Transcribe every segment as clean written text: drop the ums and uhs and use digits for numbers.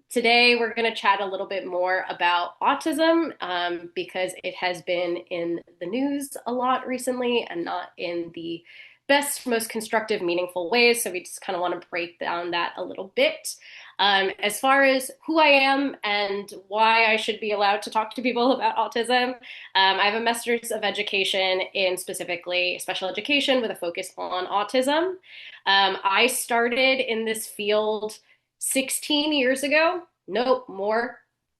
Today, we're going to chat a little bit more about autism because it has been in the news a lot recently and not in the best, most constructive, meaningful ways. So we just kind of want to break down that a little bit. As far as who I am and why I should be allowed to talk to people about autism, I have a master's of education in specifically special education with a focus on autism. I started in this field 16 years ago. Nope, more.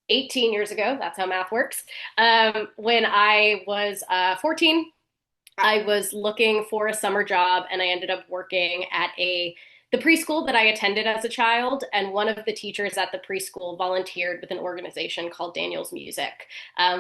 18 years ago. That's how math works. When I was 14, I was looking for a summer job and I ended up working at the preschool that I attended as a child, and one of the teachers at the preschool volunteered with an organization called Daniel's Music,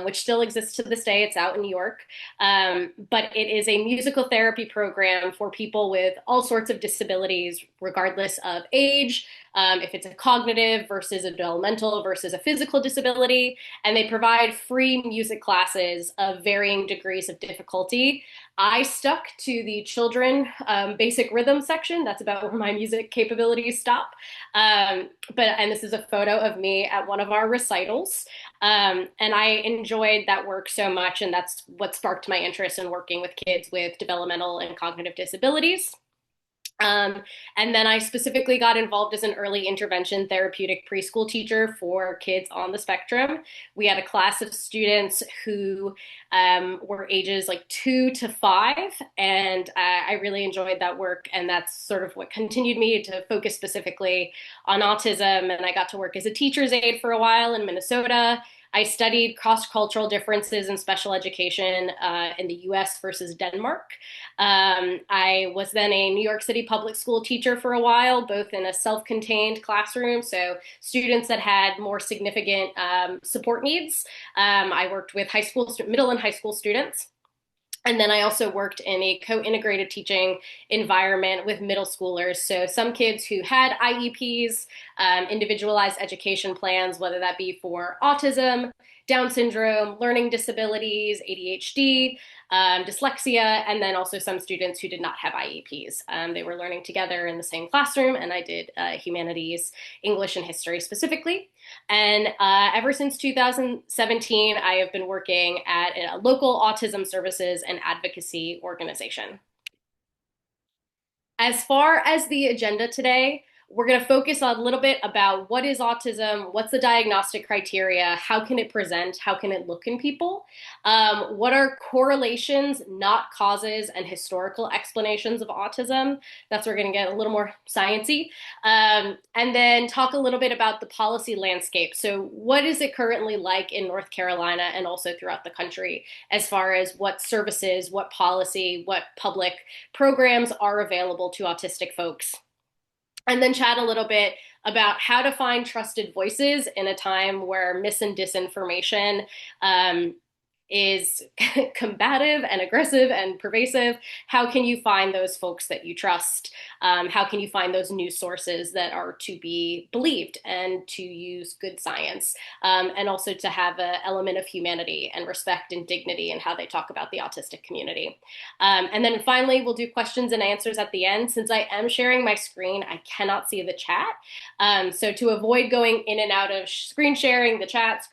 which still exists to this day. It's out in New York, but it is a musical therapy program for people with all sorts of disabilities, regardless of age, if it's a cognitive versus a developmental versus a physical disability, and they provide free music classes of varying degrees of difficulty. I stuck to the children basic rhythm section. That's about where my music capabilities stop. And this is a photo of me at one of our recitals. And I enjoyed that work so much, and that's what sparked my interest in working with kids with developmental and cognitive disabilities. Um, and then I specifically got involved as an early intervention therapeutic preschool teacher for kids on the spectrum. We had a class of students who were ages like 2 to 5, and I really enjoyed that work. And that's sort of what continued me to focus specifically on autism. And I got to work as a teacher's aide for a while in Minnesota. I studied cross-cultural differences in special education in the US versus Denmark. I was then a New York City public school teacher for a while, both in a self-contained classroom, so students that had more significant support needs. I worked with middle and high school students. And then I also worked in a co-integrated teaching environment with middle schoolers. So some kids who had IEPs, individualized education plans, whether that be for autism, Down syndrome, learning disabilities, ADHD, dyslexia, and then also some students who did not have IEPs. They were learning together in the same classroom, and I did humanities, English, and history specifically. And ever since 2017, I have been working at a local autism services and advocacy organization. As far as the agenda today, we're going to focus on a little bit about what is autism, what's the diagnostic criteria, how can it present, how can it look in people, what are correlations, not causes, and historical explanations of autism. That's where we're going to get a little more sciencey. And then talk a little bit about the policy landscape. So what is it currently like in North Carolina and also throughout the country as far as what services, what policy, what public programs are available to autistic folks? And then chat a little bit about how to find trusted voices in a time where mis and disinformation is combative and aggressive and pervasive. How can you find those folks that you trust? How can you find those news sources that are to be believed and to use good science? And also to have an element of humanity and respect and dignity in how they talk about the autistic community. And then finally, we'll do questions and answers at the end. Since I am sharing my screen, I cannot see the chat. So to avoid going in and out of screen sharing the chat,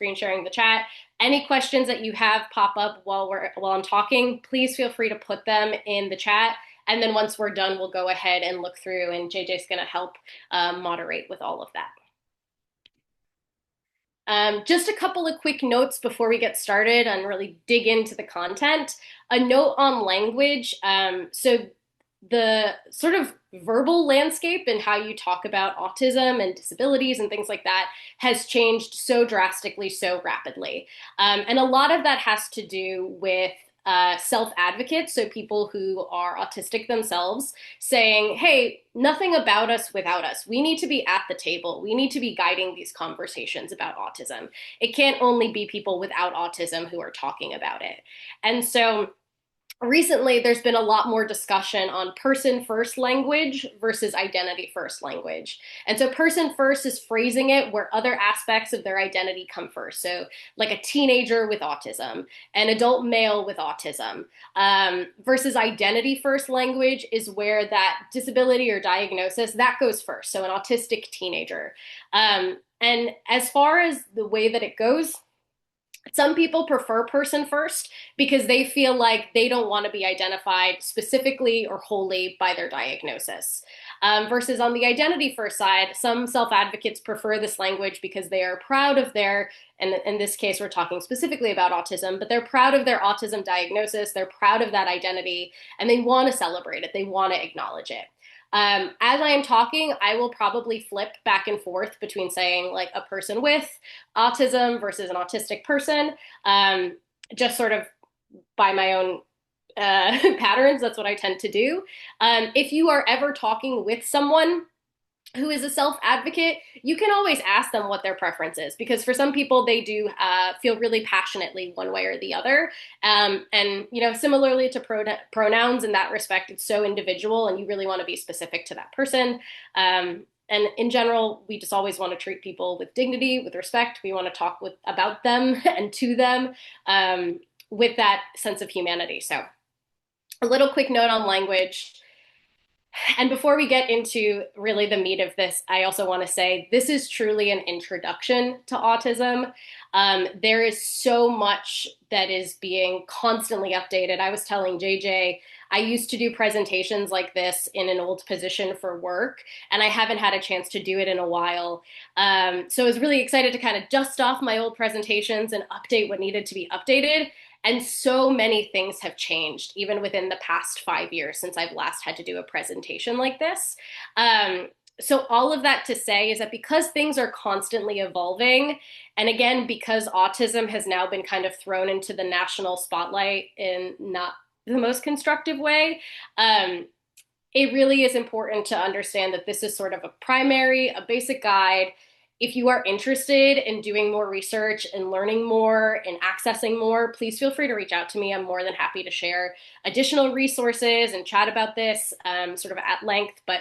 any questions that you have pop up while I'm talking, please feel free to put them in the chat. And then once we're done, we'll go ahead and look through, and JJ's going to help moderate with all of that. Just a couple of quick notes before we get started and really dig into the content. A note on language. So the sort of verbal landscape and how you talk about autism and disabilities and things like that has changed so drastically, so rapidly. And a lot of that has to do with self-advocates, so people who are autistic themselves, saying, hey, nothing about us without us. We need to be at the table. We need to be guiding these conversations about autism. It can't only be people without autism who are talking about it. And so recently there's been a lot more discussion on person first language versus identity first language. And so person first is phrasing it where other aspects of their identity come first. So like a teenager with autism, an adult male with autism, versus identity first language is where that disability or diagnosis that goes first. So an autistic teenager. And as far as the way that it goes, some people prefer person first because they feel like they don't want to be identified specifically or wholly by their diagnosis. Versus on the identity first side, some self advocates prefer this language because they are proud of their, and in this case, we're talking specifically about autism, but they're proud of their autism diagnosis, they're proud of that identity, and they want to celebrate it, they want to acknowledge it. As I am talking, I will probably flip back and forth between saying like a person with autism versus an autistic person, just sort of by my own patterns. That's what I tend to do. If you are ever talking with someone who is a self-advocate, you can always ask them what their preference is, because for some people they do feel really passionately one way or the other. And you know, similarly to pronouns in that respect, it's so individual, and you really want to be specific to that person. And in general, we just always want to treat people with dignity, with respect. We want to talk about them and to them with that sense of humanity. So, a little quick note on language. And before we get into really the meat of this, I also want to say this is truly an introduction to autism. There is so much that is being constantly updated. I was telling JJ, I used to do presentations like this in an old position for work, and I haven't had a chance to do it in a while. So I was really excited to kind of dust off my old presentations and update what needed to be updated. And so many things have changed, even within the past 5 years since I've last had to do a presentation like this. So all of that to say is that because things are constantly evolving, and again, because autism has now been kind of thrown into the national spotlight in not the most constructive way, it really is important to understand that this is sort of a basic guide. If you are interested in doing more research and learning more and accessing more, please feel free to reach out to me. I'm more than happy to share additional resources and chat about this sort of at length. But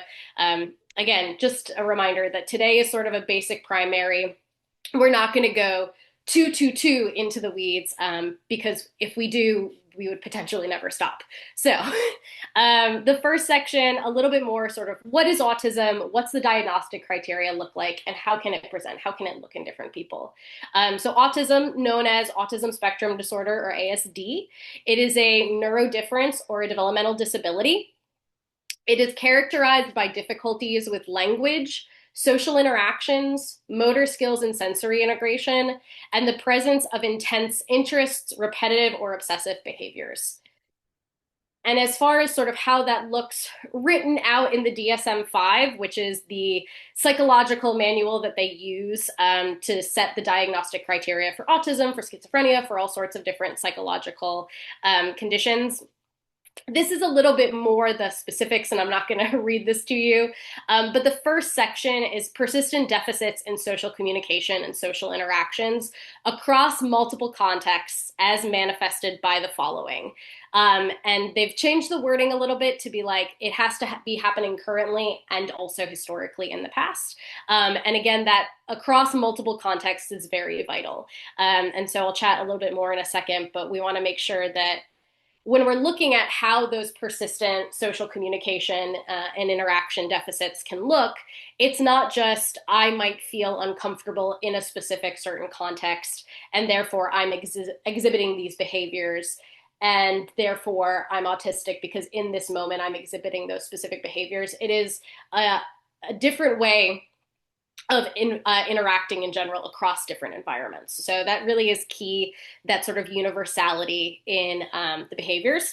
again, just a reminder that today is sort of a basic primary. We're not going to go too into the weeds because if we do, we would potentially never stop. So the first section, a little bit more sort of what is autism, what's the diagnostic criteria look like, and how can it present, how can it look in different people? So autism, known as autism spectrum disorder or ASD, it is a neurodifference or a developmental disability. It is characterized by difficulties with language, social interactions, motor skills and sensory integration, and the presence of intense interests, repetitive or obsessive behaviors. And as far as sort of how that looks written out in the DSM-5, which is the psychological manual that they use to set the diagnostic criteria for autism, for schizophrenia, for all sorts of different psychological conditions, this is a little bit more the specifics, and I'm not going to read this to you. But the first section is persistent deficits in social communication and social interactions across multiple contexts as manifested by the following. And they've changed the wording a little bit to be like, it has to be happening currently and also historically in the past. And again, that across multiple contexts is very vital. And so I'll chat a little bit more in a second, but we want to make sure that when we're looking at how those persistent social communication and interaction deficits can look, it's not just I might feel uncomfortable in a specific certain context, and therefore I'm exhibiting these behaviors, and therefore I'm autistic because in this moment I'm exhibiting those specific behaviors. It is a different way of interacting in general across different environments. So that really is key, that sort of universality in the behaviors.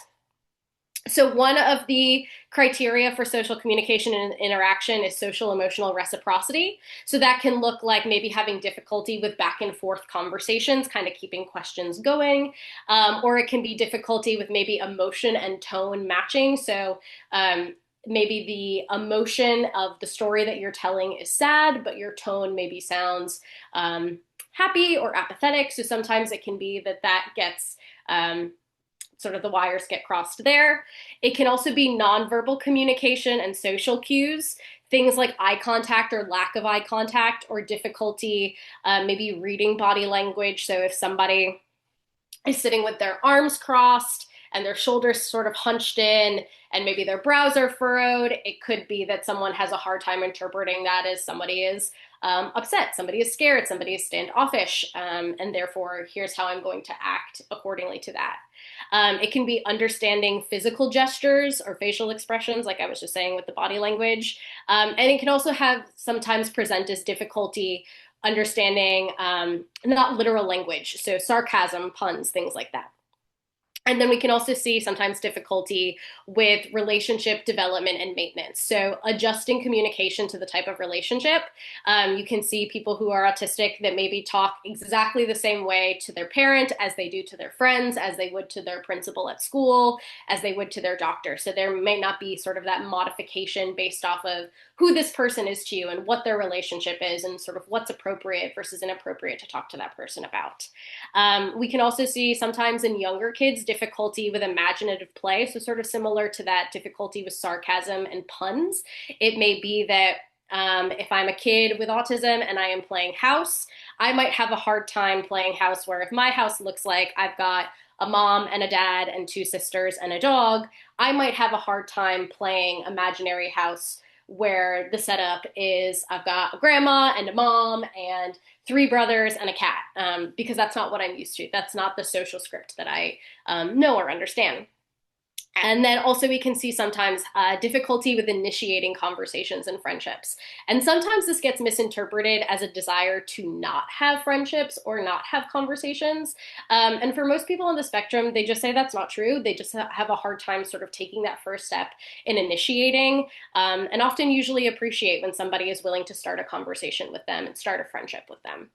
So one of the criteria for social communication and interaction is social emotional reciprocity. So that can look like maybe having difficulty with back and forth conversations, kind of keeping questions going, or it can be difficulty with maybe emotion and tone matching. So maybe the emotion of the story that you're telling is sad, but your tone maybe sounds happy or apathetic. So sometimes it can be that gets sort of the wires get crossed there. It can also be nonverbal communication and social cues, things like eye contact or lack of eye contact, or difficulty maybe reading body language. So if somebody is sitting with their arms crossed and their shoulders sort of hunched in and maybe their brows are furrowed, it could be that someone has a hard time interpreting that as somebody is upset, somebody is scared, somebody is standoffish, and therefore here's how I'm going to act accordingly to that. It can be understanding physical gestures or facial expressions, like I was just saying with the body language. And it can also have sometimes present as difficulty understanding not literal language, so sarcasm, puns, things like that. And then we can also see sometimes difficulty with relationship development and maintenance. So adjusting communication to the type of relationship. You can see people who are autistic that maybe talk exactly the same way to their parent as they do to their friends, as they would to their principal at school, as they would to their doctor. So there may not be sort of that modification based off of who this person is to you and what their relationship is and sort of what's appropriate versus inappropriate to talk to that person about. We can also see sometimes in younger kids difficulty with imaginative play, so sort of similar to that difficulty with sarcasm and puns. It may be that if I'm a kid with autism and I am playing house, I might have a hard time playing house where if my house looks like I've got a mom and a dad and two sisters and a dog, I might have a hard time playing imaginary house where the setup is I've got a grandma and a mom and three brothers and a cat, because that's not what I'm used to. That's not the social script that I know or understand. And then also we can see sometimes difficulty with initiating conversations and friendships. And sometimes this gets misinterpreted as a desire to not have friendships or not have conversations. And for most people on the spectrum, they just say that's not true. They just have a hard time sort of taking that first step in initiating, and often usually appreciate when somebody is willing to start a conversation with them and start a friendship with them.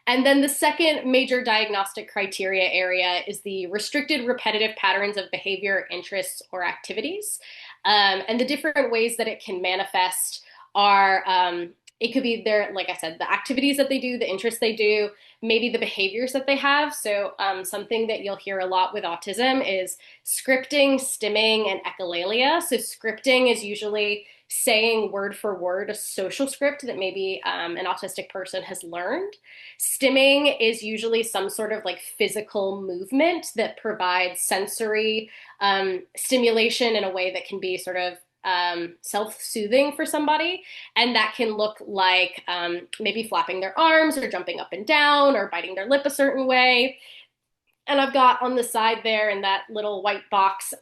And then the second major diagnostic criteria area is the restricted repetitive patterns of behavior, interests, or activities. And the different ways that it can manifest are it could be their, like I said, the activities that they do, the interests they do, maybe the behaviors that they have. So something that you'll hear a lot with autism is scripting, stimming, and echolalia. So scripting is usually saying word for word a social script that maybe an autistic person has learned. Stimming is usually some sort of like physical movement that provides sensory stimulation in a way that can be sort of self-soothing for somebody. And that can look like maybe flapping their arms or jumping up and down or biting their lip a certain way. And I've got on the side there in that little white box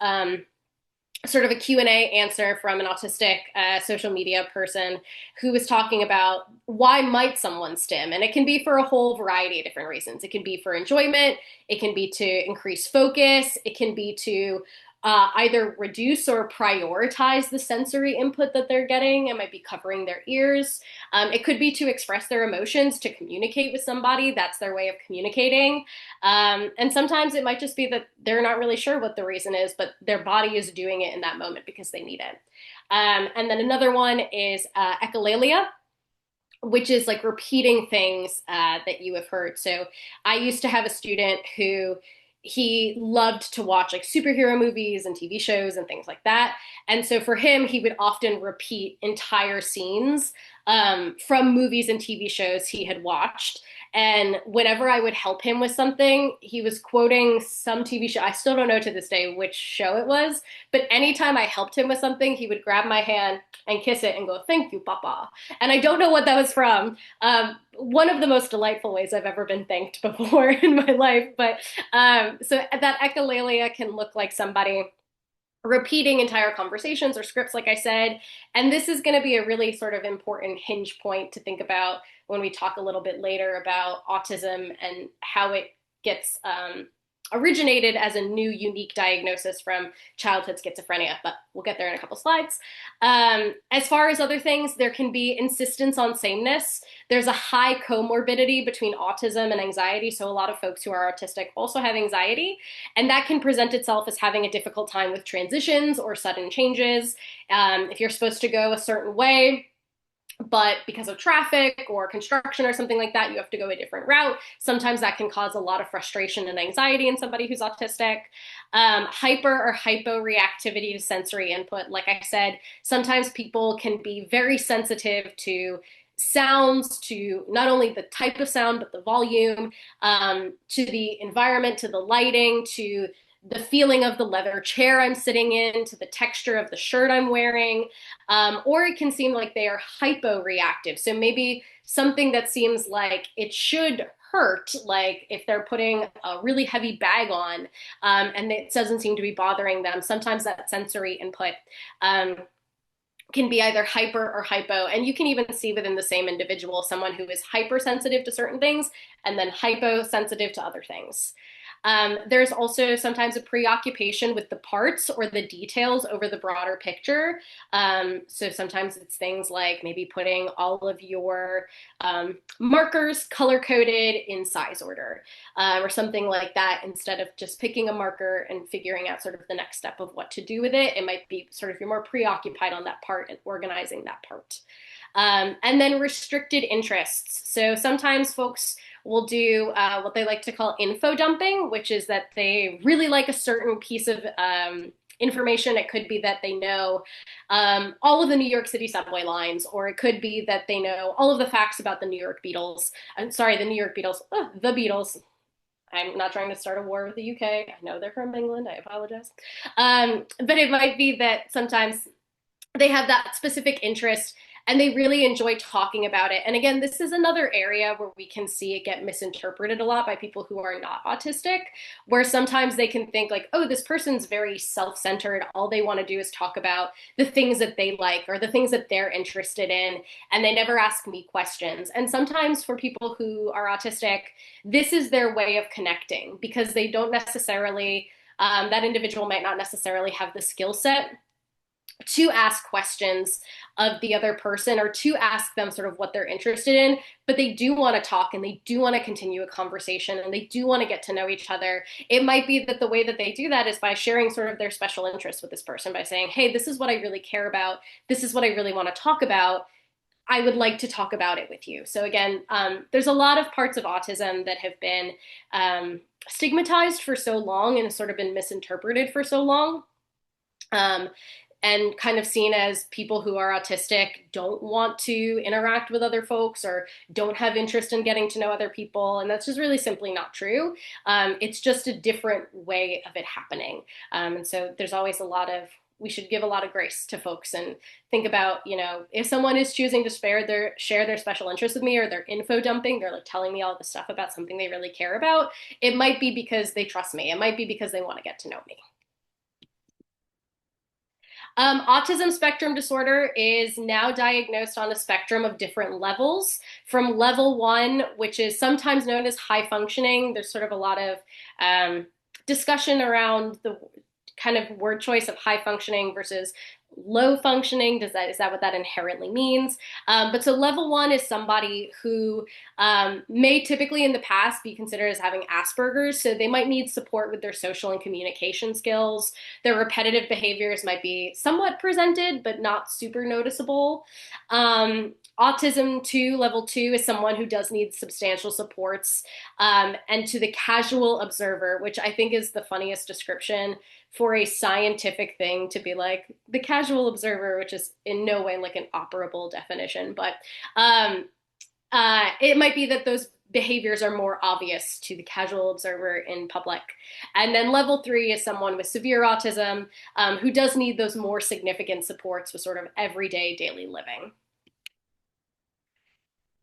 sort of a Q&A answer from an autistic social media person who was talking about why might someone stim? And it can be for a whole variety of different reasons. It can be for enjoyment. It can be to increase focus. It can be to either reduce or prioritize the sensory input that they're getting. It might be covering their ears. It could be to express their emotions, to communicate with somebody. That's their way of communicating. And sometimes it might just be that they're not really sure what the reason is, but their body is doing it in that moment because they need it. And then another one is echolalia, which is like repeating things that you have heard. So I used to have a student who he loved to watch like superhero movies and TV shows and things like that. And so for him, he would often repeat entire scenes from movies and TV shows he had watched. And whenever I would help him with something, he was quoting some TV show. I still don't know to this day which show it was, but anytime I helped him with something, he would grab my hand and kiss it and go, "Thank you, Papa." And I don't know what that was from. One of the most delightful ways I've ever been thanked before in my life. But so that echolalia can look like somebody repeating entire conversations or scripts, like I said. And this is going to be a really sort of important hinge point to think about when we talk a little bit later about autism and how it gets originated as a new unique diagnosis from childhood schizophrenia, but we'll get there in a couple slides. As far as other things, there can be insistence on sameness. There's a high comorbidity between autism and anxiety, so a lot of folks who are autistic also have anxiety, and that can present itself as having a difficult time with transitions or sudden changes. If you're supposed to go a certain way, But because of traffic or construction or something like that, you have to go a different route. Sometimes that can cause a lot of frustration and anxiety in somebody who's autistic. Hyper or hyporeactivity to sensory input. Like I said, sometimes people can be very sensitive to sounds, to not only the type of sound, but the volume, to the environment, to the lighting, to the feeling of the leather chair I'm sitting in, to the texture of the shirt I'm wearing, or it can seem like they are hyporeactive. So maybe something that seems like it should hurt, like if they're putting a really heavy bag on, and it doesn't seem to be bothering them. Sometimes that sensory input um, can be either hyper or hypo. And you can even see within the same individual someone who is hypersensitive to certain things and then hyposensitive to other things. There's also sometimes a preoccupation with the parts or the details over the broader picture. So sometimes it's things like maybe putting all of your markers color coded in size order, or something like that. Instead of just picking a marker and figuring out sort of the next step of what to do with it, it might be sort of you're more preoccupied on that part and organizing that part. And then restricted interests. So sometimes folks will do what they like to call info dumping, which is that they really like a certain piece of information. It could be that they know all of the New York City subway lines, or it could be that they know all of the facts about the New York Beatles. I'm sorry, the New York Beatles, the Beatles. I'm not trying to start a war with the UK. I know they're from England. I apologize. But it might be that sometimes they have that specific interest and they really enjoy talking about it. And again, this is another area where we can see it get misinterpreted a lot by people who are not autistic, where sometimes they can think like, oh, this person's very self-centered. All they want to do is talk about the things that they like or the things that they're interested in, and they never ask me questions. And sometimes for people who are autistic, this is their way of connecting because they don't necessarily, that individual might not necessarily have the skill set to ask questions of the other person or to ask them sort of what they're interested in, but they do want to talk and they do want to continue a conversation and they do want to get to know each other. It might be that the way that they do that is by sharing sort of their special interest with this person by saying, hey, this is what I really care about. This is what I really want to talk about. I would like to talk about it with you. So again, there's a lot of parts of autism that have been stigmatized for so long and sort of been misinterpreted for so long. And kind of seen as people who are autistic don't want to interact with other folks or don't have interest in getting to know other people. And that's just really simply not true. It's just a different way of it happening. And so there's always we should give a lot of grace to folks and think about, if someone is choosing to share their special interest with me or they're info dumping, they're like telling me all the stuff about something they really care about, it might be because they trust me. It might be because they want to get to know me. Autism spectrum disorder is now diagnosed on a spectrum of different levels. From level 1, which is sometimes known as high functioning, there's sort of a lot of discussion around the kind of word choice of high functioning versus low functioning. Is that what that inherently means? But so level 1 is somebody who may typically in the past be considered as having Asperger's. So they might need support with their social and communication skills. Their repetitive behaviors might be somewhat presented, but not super noticeable. Autism 2, level 2, is someone who does need substantial supports. And to the casual observer, which I think is the funniest description for a scientific thing to be like the casual observer, which is in no way like an operable definition, but it might be that those behaviors are more obvious to the casual observer in public. And then level 3 is someone with severe autism who does need those more significant supports with sort of everyday daily living.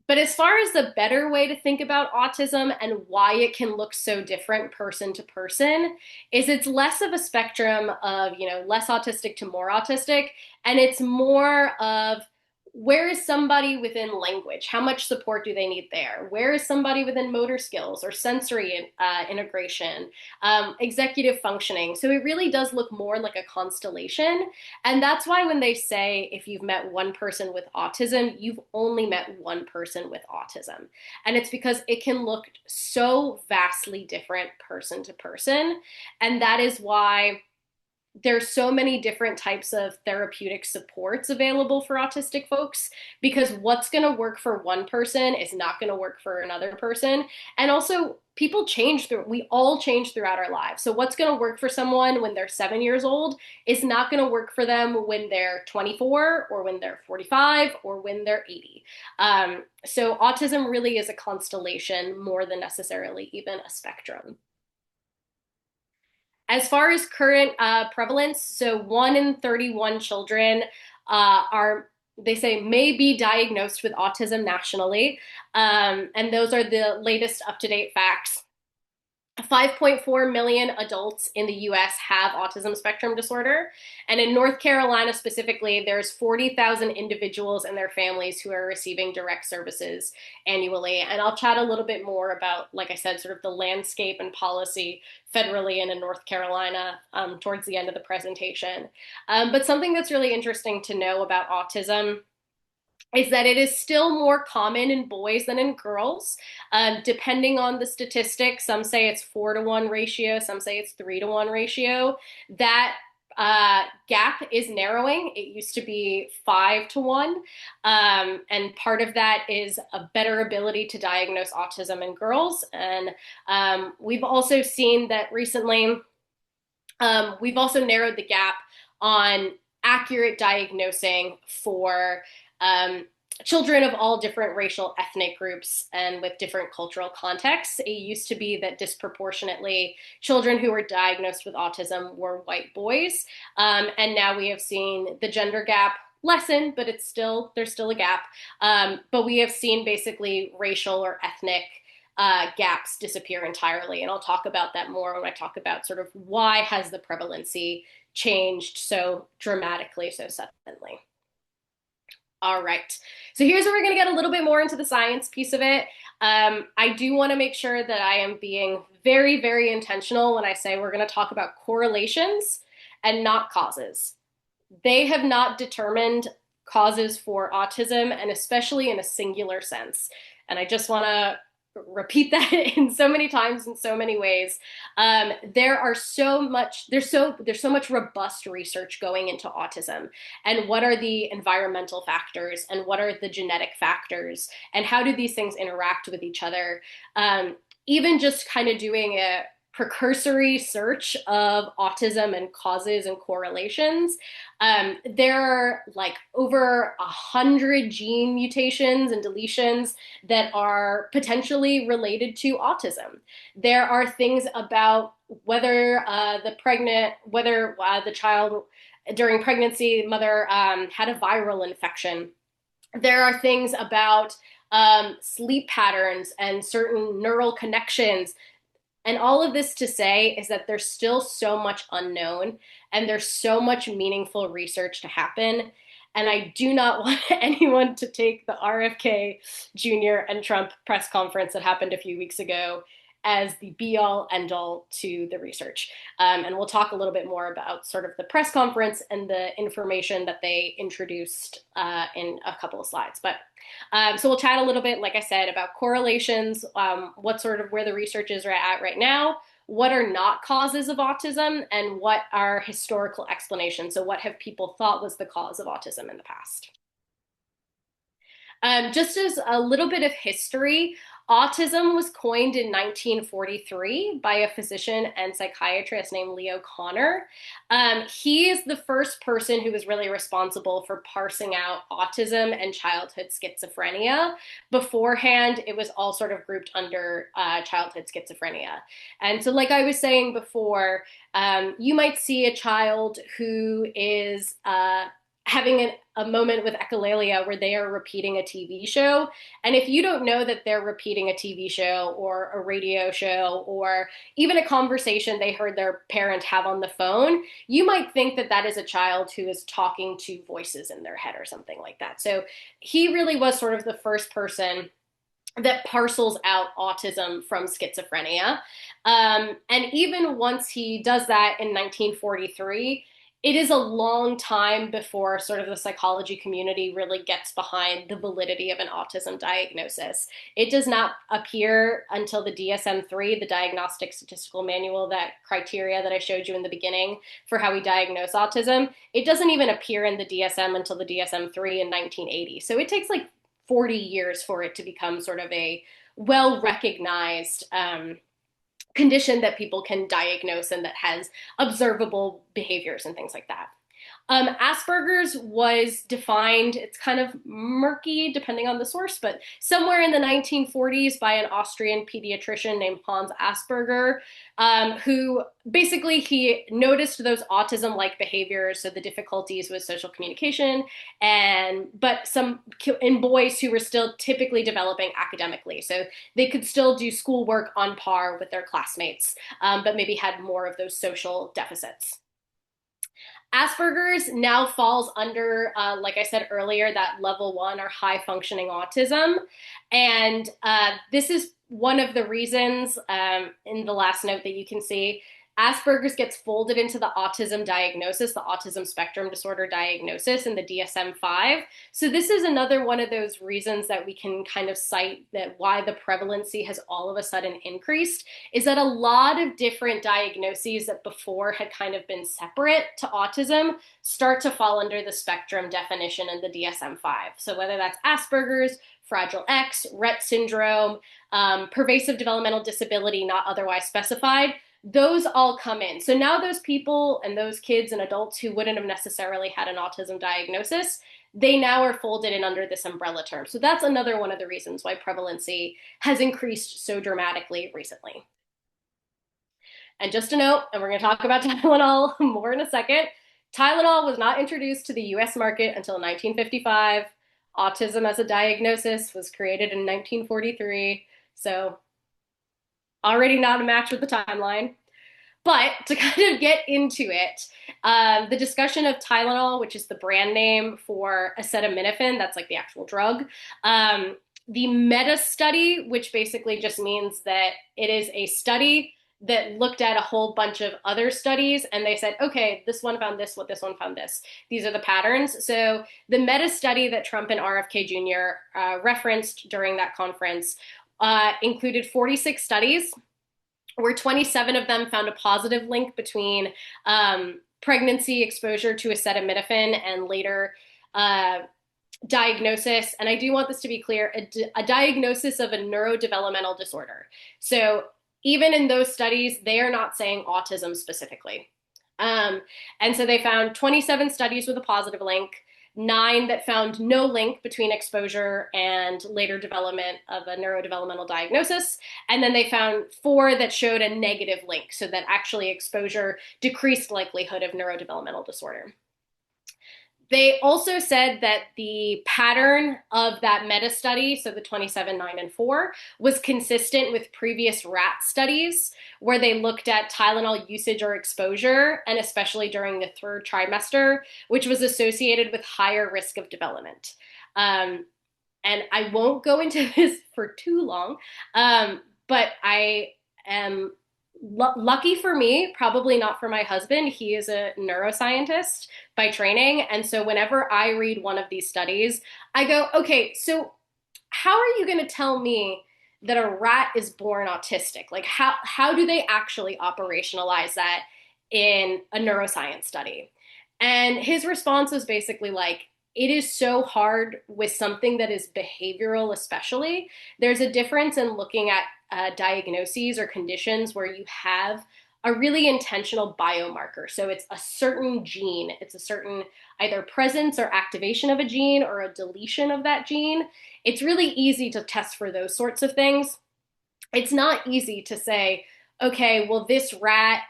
But as far as the better way to think about autism and why it can look so different person to person is it's less of a spectrum of, less autistic to more autistic, and it's more of where is somebody within language? How much support do they need there? Where is somebody within motor skills or sensory integration, executive functioning? So it really does look more like a constellation. And that's why when they say if you've met one person with autism, you've only met one person with autism. And it's because it can look so vastly different person to person. And that is why there's so many different types of therapeutic supports available for autistic folks, because what's going to work for one person is not going to work for another person. And also, people change through, we all change throughout our lives. So what's going to work for someone when they're 7 years old is not going to work for them when they're 24 or when they're 45 or when they're 80. So autism really is a constellation more than necessarily even a spectrum. As far as current prevalence, so 1 in 31 children are, they say, may be diagnosed with autism nationally. And those are the latest up to date facts. 5.4 million adults in the US have autism spectrum disorder. And in North Carolina specifically, there's 40,000 individuals and their families who are receiving direct services annually. And I'll chat a little bit more about, like I said, sort of the landscape and policy federally and in North Carolina towards the end of the presentation. But something that's really interesting to know about autism is that it is still more common in boys than in girls. Depending on the statistics, some say it's 4-to-1 ratio, some say it's 3-to-1 ratio. That gap is narrowing. It used to be 5-to-1. And part of that is a better ability to diagnose autism in girls. And we've also seen that recently, we've also narrowed the gap on accurate diagnosing for children of all different racial ethnic groups and with different cultural contexts. It used to be that disproportionately children who were diagnosed with autism were white boys. And now we have seen the gender gap lessen, but there's still a gap. But we have seen basically racial or ethnic gaps disappear entirely. And I'll talk about that more when I talk about sort of why has the prevalency changed so dramatically, so suddenly. All right. So here's where we're going to get a little bit more into the science piece of it. I do want to make sure that I am being very, very intentional when I say we're going to talk about correlations and not causes. They have not determined causes for autism, and especially in a singular sense. And I just want to repeat that in so many times in so many ways. There's so much robust research going into autism, and what are the environmental factors and what are the genetic factors and how do these things interact with each other. Even just kind of doing a precursory search of autism and causes and correlations. There are like over 100 gene mutations and deletions that are potentially related to autism. There are things about whether the child during pregnancy, mother had a viral infection. There are things about sleep patterns and certain neural connections. And all of this to say is that there's still so much unknown and there's so much meaningful research to happen. And I do not want anyone to take the RFK Jr. and Trump press conference that happened a few weeks ago as the be all end all to the research. And we'll talk a little bit more about sort of the press conference and the information that they introduced in a couple of slides. But so we'll chat a little bit, like I said, about correlations, what sort of where the research is at right now, what are not causes of autism, and what are historical explanations. So what have people thought was the cause of autism in the past? Just as a little bit of history, autism was coined in 1943 by a physician and psychiatrist named Leo Kanner. He is the first person who was really responsible for parsing out autism and childhood schizophrenia. Beforehand, it was all sort of grouped under childhood schizophrenia. And so, like I was saying before, you might see a child who is having a moment with echolalia where they are repeating a TV show. And if you don't know that they're repeating a TV show or a radio show or even a conversation they heard their parent have on the phone, you might think that that is a child who is talking to voices in their head or something like that. So he really was sort of the first person that parcels out autism from schizophrenia. And even once he does that in 1943, it is a long time before sort of the psychology community really gets behind the validity of an autism diagnosis. It does not appear until the DSM-3, the Diagnostic Statistical Manual, that criteria that I showed you in the beginning for how we diagnose autism. It doesn't even appear in the DSM until the DSM-3 in 1980. So it takes like 40 years for it to become sort of a well-recognized condition that people can diagnose and that has observable behaviors and things like that. Asperger's was defined, it's kind of murky depending on the source, but somewhere in the 1940s by an Austrian pediatrician named Hans Asperger, who basically he noticed those autism-like behaviors, so the difficulties with social communication, but some in boys who were still typically developing academically. So they could still do schoolwork on par with their classmates, but maybe had more of those social deficits. Asperger's now falls under, like I said earlier, that level 1 or high functioning autism. And this is one of the reasons in the last note that you can see, Asperger's gets folded into the autism diagnosis, the autism spectrum disorder diagnosis in the DSM-5. So this is another one of those reasons that we can kind of cite that why the prevalency has all of a sudden increased, is that a lot of different diagnoses that before had kind of been separate to autism start to fall under the spectrum definition in the DSM-5. So whether that's Asperger's, Fragile X, Rett syndrome, pervasive developmental disability not otherwise specified, those all come in. So now those people and those kids and adults who wouldn't have necessarily had an autism diagnosis, they now are folded in under this umbrella term. So that's another one of the reasons why prevalency has increased so dramatically recently. And just a note, and we're going to talk about Tylenol more in a second, Tylenol was not introduced to the US market until 1955. Autism as a diagnosis was created in 1943. So already not a match with the timeline. But to kind of get into it, the discussion of Tylenol, which is the brand name for acetaminophen, that's like the actual drug, the meta study, which basically just means that it is a study that looked at a whole bunch of other studies and they said, okay, this one found this, this one found this. These are the patterns. So the meta study that Trump and RFK Jr. Referenced during that conference included 46 studies, where 27 of them found a positive link between pregnancy exposure to acetaminophen and later diagnosis. And I do want this to be clear, a diagnosis of a neurodevelopmental disorder. So even in those studies, they are not saying autism specifically. And so they found 27 studies with a positive link, 9 that found no link between exposure and later development of a neurodevelopmental diagnosis. And then they found 4 that showed a negative link, so that actually exposure decreased likelihood of neurodevelopmental disorder. They also said that the pattern of that meta study, so the 27, 9, and 4, was consistent with previous rat studies where they looked at Tylenol usage or exposure, and especially during the 3rd trimester, which was associated with higher risk of development. And I won't go into this for too long, but I am lucky for me, probably not for my husband. He is a neuroscientist by training. And so whenever I read one of these studies, I go, okay, so how are you going to tell me that a rat is born autistic? Like how do they actually operationalize that in a neuroscience study? And his response was basically like, it is so hard with something that is behavioral, especially. There's a difference in looking at diagnoses or conditions where you have a really intentional biomarker. So it's a certain gene, it's a certain either presence or activation of a gene or a deletion of that gene. It's really easy to test for those sorts of things. It's not easy to say, okay, well, this rat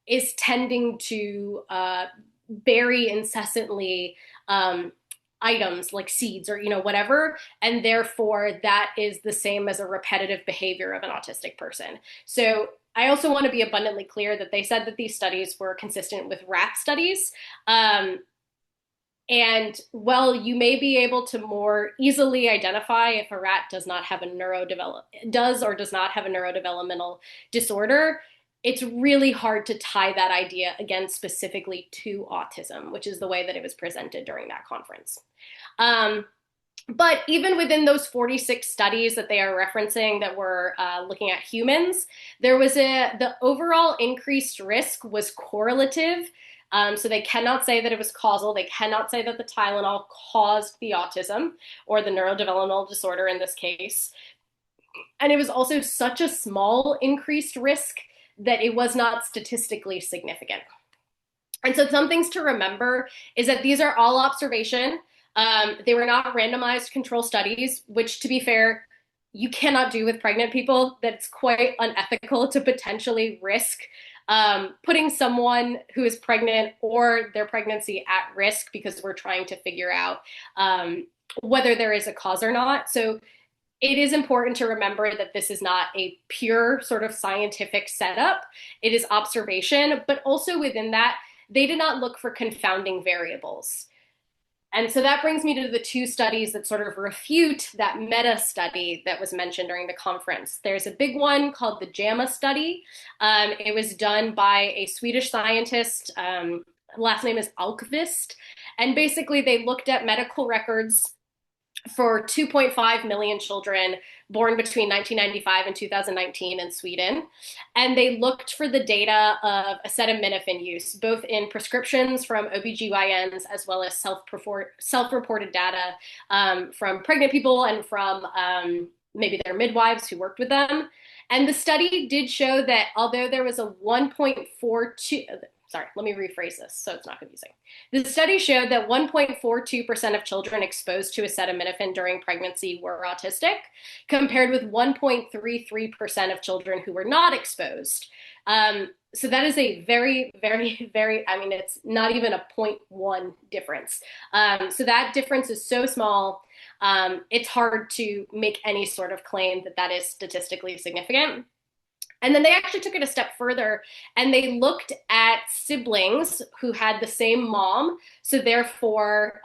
is tending to bury incessantly items like seeds or, whatever. And therefore that is the same as a repetitive behavior of an autistic person. So I also want to be abundantly clear that they said that these studies were consistent with rat studies. And while you may be able to more easily identify if a rat does not have a neurodevelopmental disorder, it's really hard to tie that idea again specifically to autism, which is the way that it was presented during that conference. Um, but even within those 46 studies that they are referencing that were looking at humans, the overall increased risk was correlative. So they cannot say that it was causal. They cannot say that the Tylenol caused the autism or the neurodevelopmental disorder in this case. And it was also such a small increased risk that it was not statistically significant. And so some things to remember is that these are all observation. They were not randomized control studies, which, to be fair, you cannot do with pregnant people. That's quite unethical to potentially risk putting someone who is pregnant or their pregnancy at risk because we're trying to figure out whether there is a cause or not. So it is important to remember that this is not a pure sort of scientific setup. It is observation, but also within that, they did not look for confounding variables. And so that brings me to the two studies that sort of refute that meta study that was mentioned during the conference. There's a big one called the JAMA study. It was done by a Swedish scientist. Last name is Alkvist. And basically, they looked at medical records for 2.5 million children born between 1995 and 2019 in Sweden. And they looked for the data of acetaminophen use, both in prescriptions from OBGYNs as well as self-reported data from pregnant people and from maybe their midwives who worked with them. And the study did show that although there was a 1.42, sorry, let me rephrase this so it's not confusing. The study showed that 1.42% of children exposed to acetaminophen during pregnancy were autistic, compared with 1.33% of children who were not exposed. So that is a very, very, very, I mean, it's not even a 0.1 difference. So that difference is so small, it's hard to make any sort of claim that that is statistically significant. And then they actually took it a step further and they looked at siblings who had the same mom. So therefore,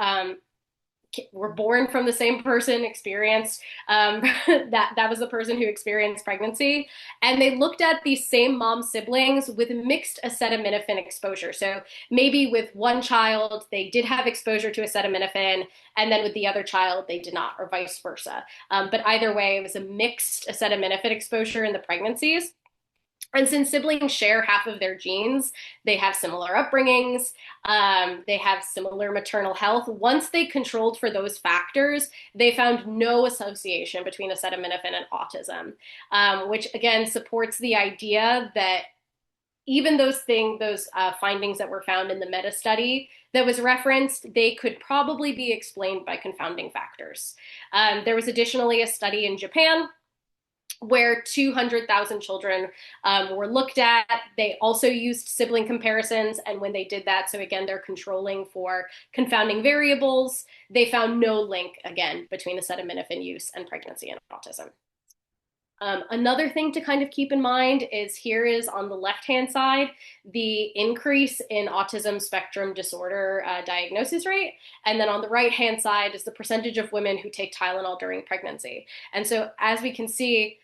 were born from the same person, experienced, that was the person who experienced pregnancy. And they looked at these same mom siblings with mixed acetaminophen exposure. So maybe with one child, they did have exposure to acetaminophen, and then with the other child, they did not, or vice versa. But either way, it was a mixed acetaminophen exposure in the pregnancies. And since siblings share half of their genes, they have similar upbringings, they have similar maternal health. Once they controlled for those factors, they found no association between acetaminophen and autism, which again supports the idea that even those findings that were found in the meta study that was referenced, they could probably be explained by confounding factors. There was additionally a study in Japan where 200,000 children were looked at. They also used sibling comparisons. And when they did that, so again, they're controlling for confounding variables, they found no link, again, between acetaminophen use and pregnancy and autism. Another thing to kind of keep in mind is here is on the left-hand side, the increase in autism spectrum disorder diagnosis rate. And then on the right-hand side is the percentage of women who take Tylenol during pregnancy. And so as we can see,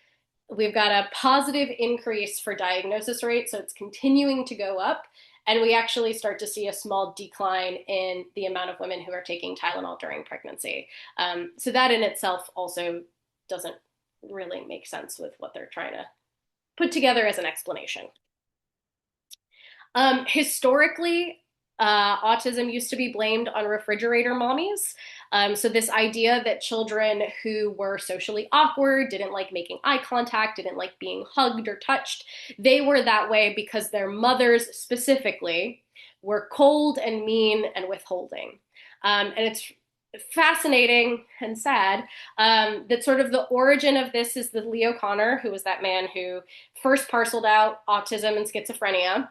we've got a positive increase for diagnosis rate, so it's continuing to go up. And we actually start to see a small decline in the amount of women who are taking Tylenol during pregnancy. So that in itself also doesn't really make sense with what they're trying to put together as an explanation. Historically, autism used to be blamed on refrigerator mommies. So this idea that children who were socially awkward, didn't like making eye contact, didn't like being hugged or touched, they were that way because their mothers specifically were cold and mean and withholding. And it's fascinating and sad that sort of the origin of this is the Leo Kanner, who was that man who first parceled out autism and schizophrenia.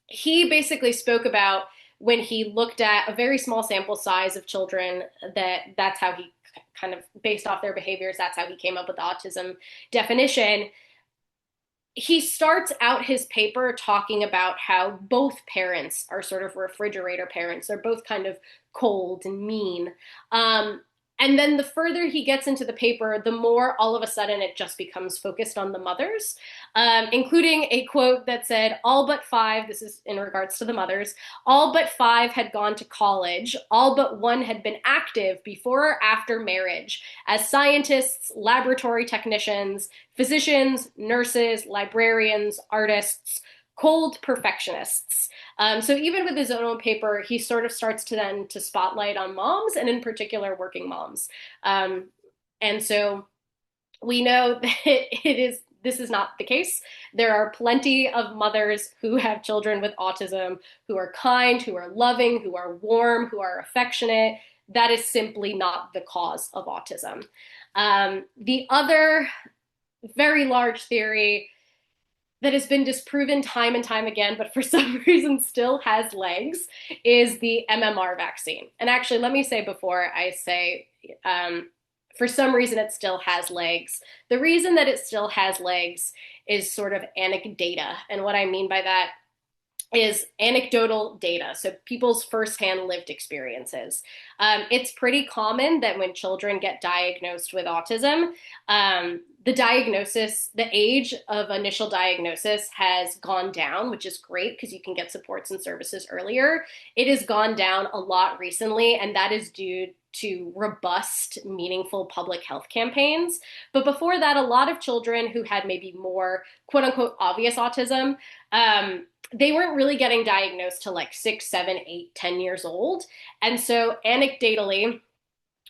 He basically spoke about when he looked at a very small sample size of children that's how he kind of, based off their behaviors, that's how he came up with the autism definition. He starts out his paper talking about how both parents are sort of refrigerator parents. They're both kind of cold and mean. And then the further he gets into the paper, the more all of a sudden it just becomes focused on the mothers, including a quote that said, all but five, this is in regards to the mothers, all but five had gone to college, all but one had been active before or after marriage as scientists, laboratory technicians, physicians, nurses, librarians, artists, cold perfectionists. So even with his own paper, he sort of starts to then to spotlight on moms and in particular working moms. And so we know that this is not the case. There are plenty of mothers who have children with autism who are kind, who are loving, who are warm, who are affectionate. That is simply not the cause of autism. The other very large theory that has been disproven time and time again, but for some reason still has legs, is the MMR vaccine. And actually, let me say before I say, for some reason it still has legs. The reason that it still has legs is sort of anecdata. And what I mean by that is anecdotal data, so people's firsthand lived experiences. It's pretty common that when children get diagnosed with autism, the age of initial diagnosis has gone down, which is great because you can get supports and services earlier. It has gone down a lot recently, and that is due to robust, meaningful public health campaigns. But before that, a lot of children who had maybe more quote unquote obvious autism, they weren't really getting diagnosed till like 6, 7, 8, 10 years old. And so anecdotally,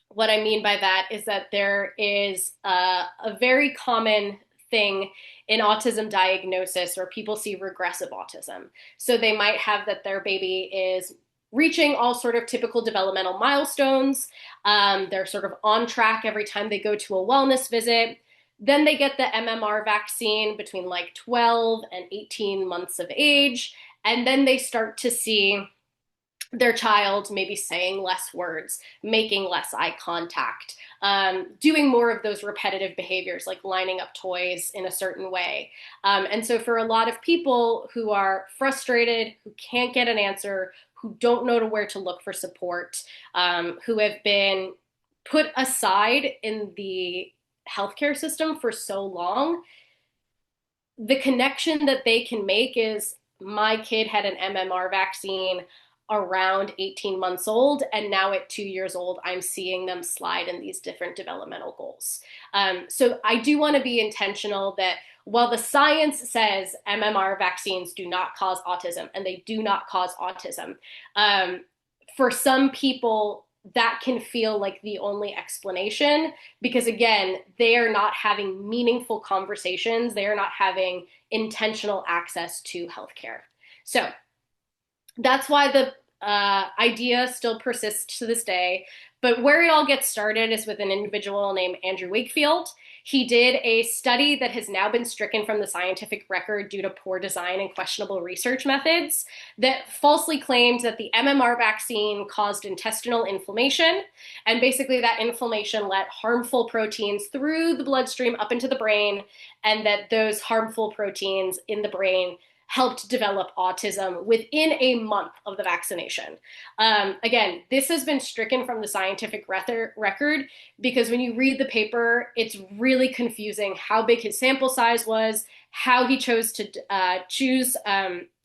what I mean by that is that there is a very common thing in autism diagnosis where people see regressive autism. So they might have that their baby is reaching all sort of typical developmental milestones. They're sort of on track every time they go to a wellness visit. Then they get the MMR vaccine between like 12 and 18 months of age. And then they start to see their child maybe saying less words, making less eye contact, doing more of those repetitive behaviors like lining up toys in a certain way. And so for a lot of people who are frustrated, who can't get an answer, who don't know where to look for support, who have been put aside in the healthcare system for so long, the connection that they can make is my kid had an MMR vaccine around 18 months old, and now at 2 years old, I'm seeing them slide in these different developmental goals. So I do want to be intentional that while the science says MMR vaccines do not cause autism, and they do not cause autism, for some people, that can feel like the only explanation because, again, they are not having meaningful conversations. They are not having intentional access to healthcare. So that's why the idea still persists to this day. But where it all gets started is with an individual named Andrew Wakefield. He did a study that has now been stricken from the scientific record due to poor design and questionable research methods that falsely claimed that the MMR vaccine caused intestinal inflammation. And basically that inflammation let harmful proteins through the bloodstream up into the brain, and that those harmful proteins in the brain helped develop autism within a month of the vaccination. Again, this has been stricken from the scientific record because when you read the paper, it's really confusing how big his sample size was, how he chose to choose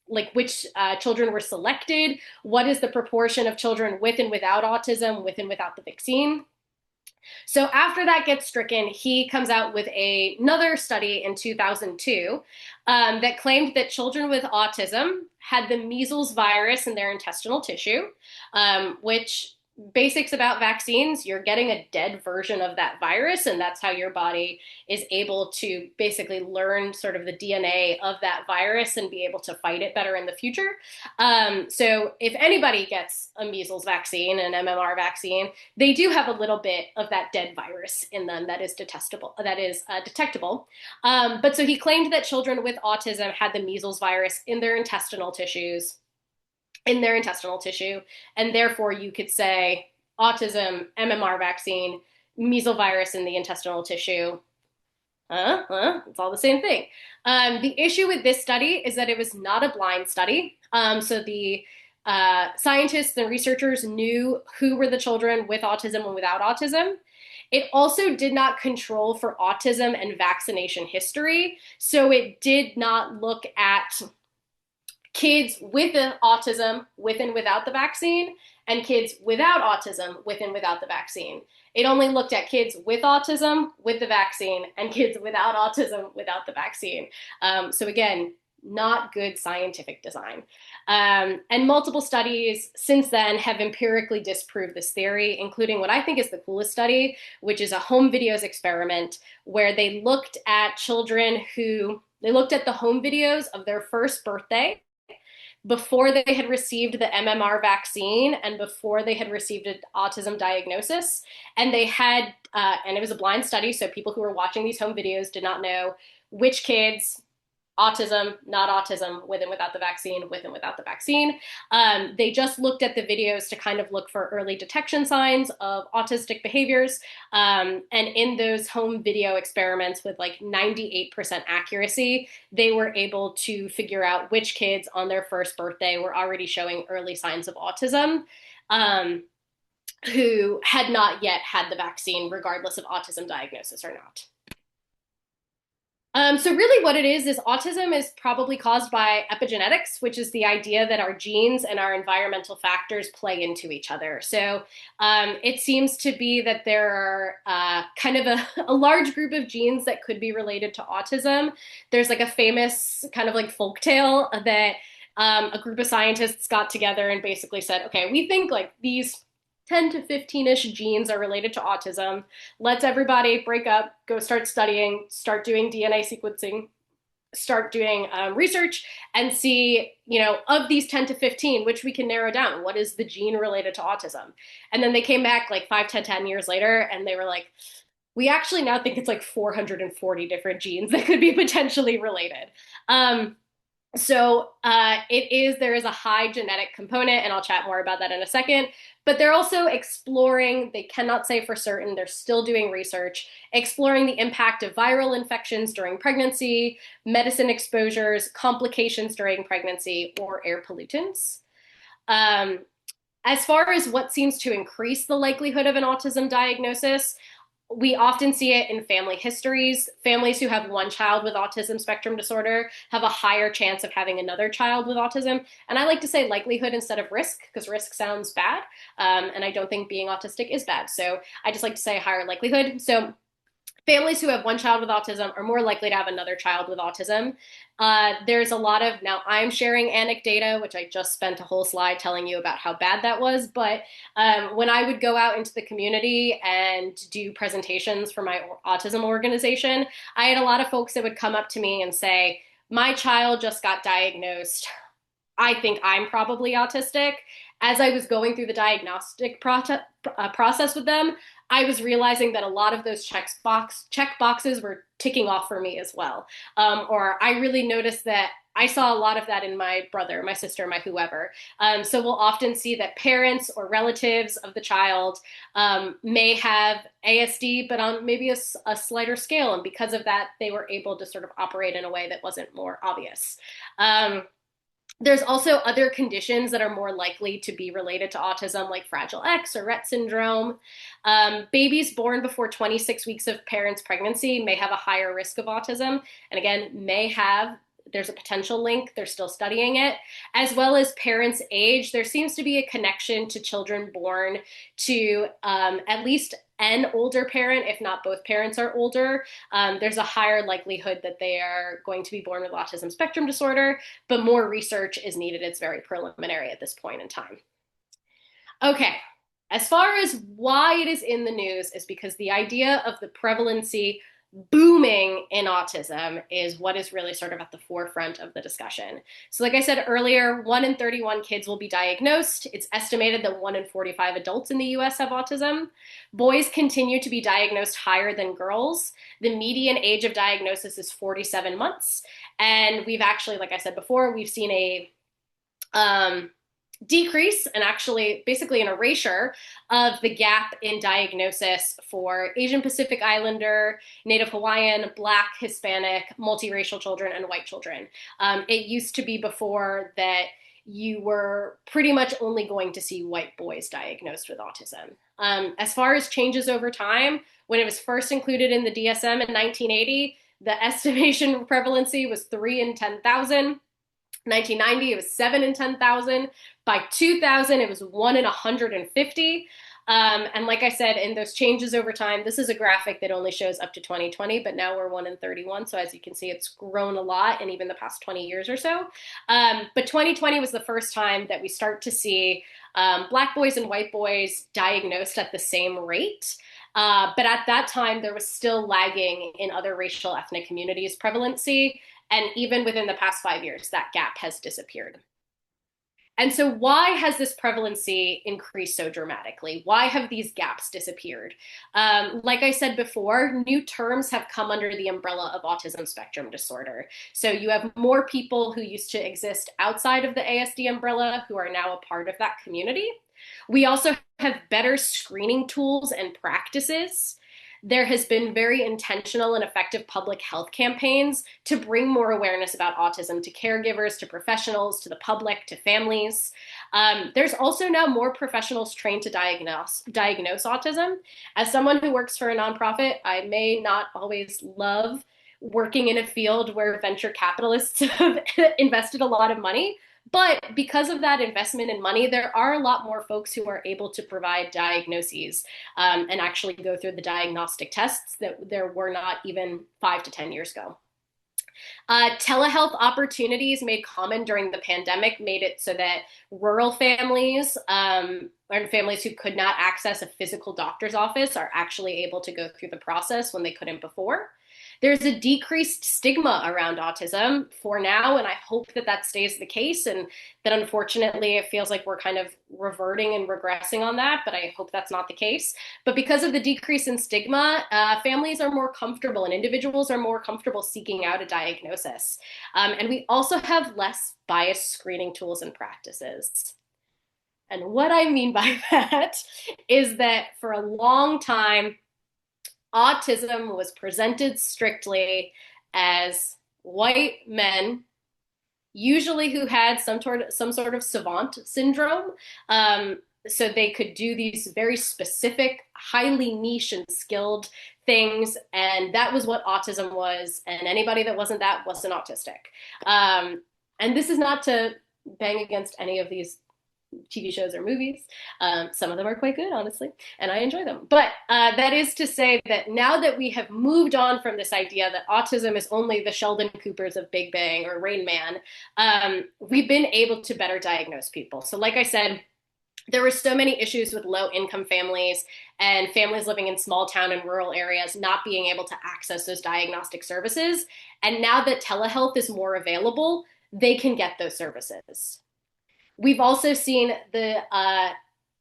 like which children were selected, what is the proportion of children with and without autism, with and without the vaccine. So after that gets stricken, he comes out with another study in 2002 that claimed that children with autism had the measles virus in their intestinal tissue, which basics about vaccines, you're getting a dead version of that virus, and that's how your body is able to basically learn sort of the DNA of that virus and be able to fight it better in the future. So if anybody gets a measles vaccine, an MMR vaccine, they do have a little bit of that dead virus in them that is detectable. But so he claimed that children with autism had the measles virus in their intestinal tissue, and therefore you could say autism, MMR vaccine, measles virus in the intestinal tissue. It's all the same thing. The issue with this study is that it was not a blind study. So the scientists and researchers knew who were the children with autism and without autism. It also did not control for autism and vaccination history. So it did not look at kids with autism with and without the vaccine and kids without autism with and without the vaccine. It only looked at kids with autism with the vaccine and kids without autism without the vaccine. So again, not good scientific design. And multiple studies since then have empirically disproved this theory, including what I think is the coolest study, which is a home videos experiment where they looked at they looked at the home videos of their first birthday before they had received the MMR vaccine and before they had received an autism diagnosis. And they had, and it was a blind study, so people who were watching these home videos did not know which kids, autism, not autism, with and without the vaccine, with and without the vaccine. They just looked at the videos to kind of look for early detection signs of autistic behaviors. And in those home video experiments with like 98% accuracy, they were able to figure out which kids on their first birthday were already showing early signs of autism. Who had not yet had the vaccine, regardless of autism diagnosis or not. So really what it is autism is probably caused by epigenetics, which is the idea that our genes and our environmental factors play into each other. So it seems to be that there are kind of a large group of genes that could be related to autism. There's like a famous kind of like folktale that a group of scientists got together and basically said, okay, we think like these 10 to 15-ish genes are related to autism. Let's everybody break up, go start studying, start doing DNA sequencing, start doing research and see, of these 10 to 15, which we can narrow down. What is the gene related to autism? And then they came back like 5, 10 years later and they were like, we actually now think it's like 440 different genes that could be potentially related. There is a high genetic component, and I'll chat more about that in a second. But they're also exploring, they cannot say for certain, they're still doing research, exploring the impact of viral infections during pregnancy, medicine exposures, complications during pregnancy, or air pollutants. As far as what seems to increase the likelihood of an autism diagnosis, we often see it in family histories. Families who have one child with autism spectrum disorder have a higher chance of having another child with autism. And I like to say likelihood instead of risk, because risk sounds bad. And I don't think being autistic is bad. So I just like to say higher likelihood. So families who have one child with autism are more likely to have another child with autism. There's a lot of, now I'm sharing anecdata, which I just spent a whole slide telling you about how bad that was. But when I would go out into the community and do presentations for my autism organization, I had a lot of folks that would come up to me and say, my child just got diagnosed. I think I'm probably autistic. As I was going through the diagnostic process with them, I was realizing that a lot of those check boxes were ticking off for me as well. Or I really noticed that I saw a lot of that in my brother, my sister, my whoever. So we'll often see that parents or relatives of the child may have ASD, but on maybe a slighter scale. And because of that, they were able to sort of operate in a way that wasn't more obvious. There's also other conditions that are more likely to be related to autism, like Fragile X or Rett syndrome. Babies born before 26 weeks of parents' pregnancy may have a higher risk of autism. And again, there's a potential link, they're still studying it, as well as parents' age. There seems to be a connection to children born to at least an older parent, if not both parents are older. There's a higher likelihood that they are going to be born with autism spectrum disorder, but more research is needed. It's very preliminary at this point in time. Okay, as far as why it is in the news is because the idea of the prevalency booming in autism is what is really sort of at the forefront of the discussion. So like I said earlier, 1 in 31 kids will be diagnosed. It's estimated that 1 in 45 adults in the US have autism. Boys continue to be diagnosed higher than girls. The median age of diagnosis is 47 months. And we've actually, like I said before, we've seen a decrease and actually basically an erasure of the gap in diagnosis for Asian Pacific Islander, Native Hawaiian, Black, Hispanic, multiracial children, and white children. It used to be before that you were pretty much only going to see white boys diagnosed with autism. As far as changes over time, when it was first included in the DSM in 1980, the estimation prevalency was 3 in 10,000. 1990, it was 7 in 10,000. By 2000, it was 1 in 150. And like I said, in those changes over time, this is a graphic that only shows up to 2020, but now we're 1 in 31. So as you can see, it's grown a lot in even the past 20 years or so. But 2020 was the first time that we start to see Black boys and white boys diagnosed at the same rate. But at that time, there was still lagging in other racial ethnic communities' prevalency. And even within the past 5 years, that gap has disappeared. And so why has this prevalency increased so dramatically? Why have these gaps disappeared? Like I said before, new terms have come under the umbrella of autism spectrum disorder. So you have more people who used to exist outside of the ASD umbrella who are now a part of that community. We also have better screening tools and practices. There has been very intentional and effective public health campaigns to bring more awareness about autism to caregivers, to professionals, to the public, to families. There's also now more professionals trained to diagnose autism. As someone who works for a nonprofit, I may not always love working in a field where venture capitalists have invested a lot of money. But because of that investment in money, there are a lot more folks who are able to provide diagnoses and actually go through the diagnostic tests that there were not even 5 to 10 years ago. Telehealth opportunities made common during the pandemic made it so that rural families and families who could not access a physical doctor's office are actually able to go through the process when they couldn't before. There's a decreased stigma around autism for now, and I hope that that stays the case, and that unfortunately it feels like we're kind of reverting and regressing on that, but I hope that's not the case. But because of the decrease in stigma, families are more comfortable and individuals are more comfortable seeking out a diagnosis. And we also have less biased screening tools and practices. And what I mean by that is that for a long time, autism was presented strictly as white men, usually who had some sort of savant syndrome. So they could do these very specific, highly niche and skilled things. And that was what autism was. And anybody that wasn't that wasn't autistic. And this is not to bang against any of these TV shows or movies. Some of them are quite good, honestly, and I enjoy them. But that is to say that now that we have moved on from this idea that autism is only the Sheldon Coopers of Big Bang or Rain Man, we've been able to better diagnose people. So like I said, there were so many issues with low-income families and families living in small town and rural areas not being able to access those diagnostic services. And now that telehealth is more available, they can get those services. We've also seen the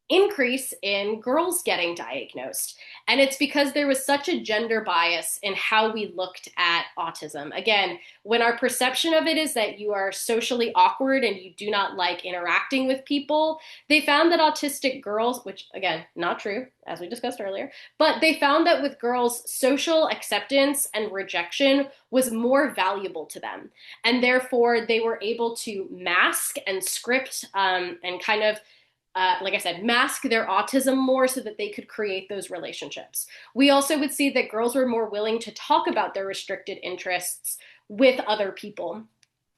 increase in girls getting diagnosed. And it's because there was such a gender bias in how we looked at autism. Again, when our perception of it is that you are socially awkward and you do not like interacting with people, they found that autistic girls, which again, not true, as we discussed earlier, but they found that with girls, social acceptance and rejection was more valuable to them. And therefore, they were able to mask and script and kind of like I said, mask their autism more so that they could create those relationships. We also would see that girls were more willing to talk about their restricted interests with other people,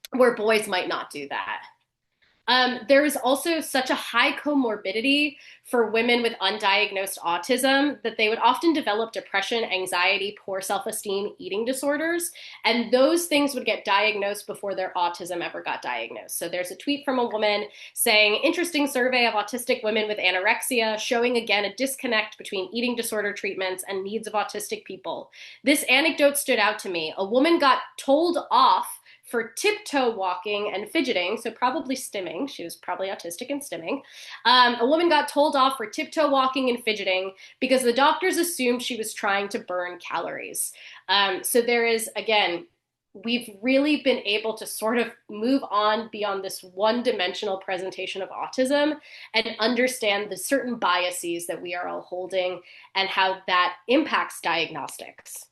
where boys might not do that. There is also such a high comorbidity for women with undiagnosed autism that they would often develop depression, anxiety, poor self-esteem, eating disorders, and those things would get diagnosed before their autism ever got diagnosed. So there's a tweet from a woman saying, interesting survey of autistic women with anorexia, showing again a disconnect between eating disorder treatments and needs of autistic people. This anecdote stood out to me. A woman got told off for tiptoe walking and fidgeting, so probably stimming. She was probably autistic and stimming. A woman got told off for tiptoe walking and fidgeting because the doctors assumed she was trying to burn calories. So there is, again, we've really been able to sort of move on beyond this one-dimensional presentation of autism and understand the certain biases that we are all holding and how that impacts diagnostics.